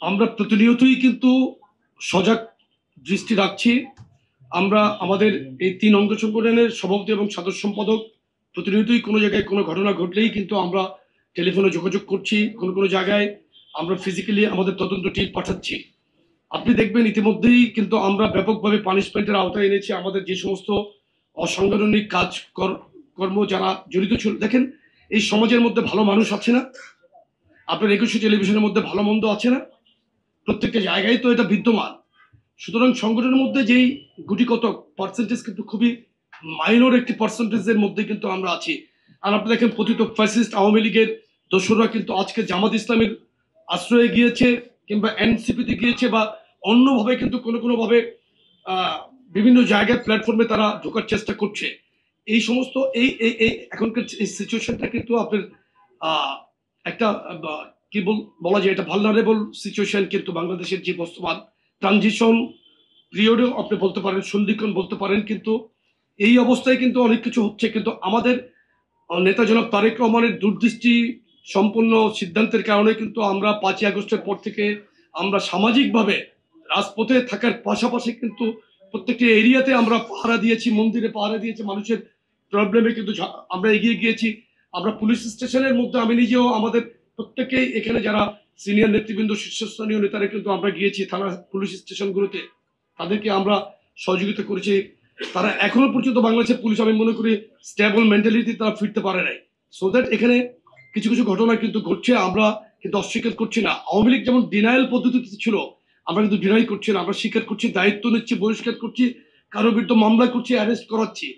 আমরা প্রতিনিয়তই কিন্তু সজাগ দৃষ্টি রাখছি। আমরা আমাদের এই ৩ অঙ্গ সংগঠনের সভাপতি এবং সাধারণ সম্পাদক প্রতিনিয়তই কোনো জায়গায় কোনো ঘটনা ঘটলেই কিন্তু আমরা টেলিফোনে যোগাযোগ করছি। কোনো জায়গায় আমরা ফিজিক্যালি আমাদের তদন্ত টিম পাঠাচ্ছি। আপনি দেখবেন ইতিমধ্যেই কিন্তু আমরা ব্যাপকভাবে পানিশমেন্টের আওতায় এনেছি আমাদের যে সমস্ত অসাংগঠনিক কর্ম যারা জড়িত ছিল। দেখেন, এই সমাজের মধ্যে ভালো মানুষ আছে না? আপনার একুশে টেলিভিশনের মধ্যে ভালো মন্দ আছে না? প্রত্যেকটা জায়গায় তো এটা বিদ্যমান। সুতরাং সংগঠনের মধ্যে যেই গুটি কতক পার্সেন্টেজ কিন্তু খুবই মাইনর একটি পার্সেন্টেজের মধ্যে কিন্তু আমরা আছি। আর আপনি দেখেন পতিত ফ্যাসিস্ট আওয়ামী লীগের দোসররা কিন্তু আজকে জামাত ইসলামের আশ্রয়ে গিয়েছে কিংবা এনসিপিতে গিয়েছে বা অন্যভাবে কিন্তু কোনোভাবে বিভিন্ন জায়গায় প্ল্যাটফর্মে তারা ঢোকার চেষ্টা করছে। এই সমস্ত এই এই এই এখনকার এই সিচুয়েশনটা কিন্তু আপনার একটা কি বলা যায়, এটা ভালনারেবল সিচুয়েশন কিন্তু বাংলাদেশের যে বর্তমান ট্রানজিশন পিরিয়ডেও আপনি বলতে পারেন, সন্ধিক্ষণ বলতে পারেন। কিন্তু এই অবস্থায় কিন্তু অনেক কিছু হচ্ছে, কিন্তু আমাদের নেতা জনাব তারেক রহমানের দূরদৃষ্টি সম্পন্ন সিদ্ধান্তের কারণে কিন্তু আমরা 5ই আগস্টের পর থেকে আমরা সামাজিকভাবে রাজপথে থাকার পাশাপাশি কিন্তু প্রত্যেকটি এরিয়াতে আমরা পাহারা দিয়েছি, মন্দিরে পাহারা দিয়েছি, মানুষের প্রবলেমে কিন্তু আমরা এগিয়ে গিয়েছি। আমরা পুলিশ স্টেশনের মধ্যে আমি নিজেও আমাদের প্রত্যেকেই এখানে যারা সিনিয়র নেতৃবৃন্দ শীর্ষস্থানীয় নেতারা কিন্তু আমরা গিয়েছি থানা পুলিশ স্টেশনগুলোতে, তাদেরকে আমরা সহযোগিতা করেছি। তারা এখনো পর্যন্ত বাংলাদেশের পুলিশ আমি মনে করি স্টেবল মেন্টালিটি তারা ফিরতে পারে নাই। সো দ্যাট এখানে কিছু ঘটনা কিন্তু ঘটছে, আমরা কিন্তু অস্বীকার করছি না। আওয়ামী লীগ যেমন ডিনায়াল পদ্ধতিতে ছিল, আমরা কিন্তু ডিনাই করছি না, আমরা স্বীকার করছি, দায়িত্ব নিচ্ছি, বহিষ্কার করছি, কারো বিরুদ্ধে মামলা করছি, অ্যারেস্ট করাচ্ছি।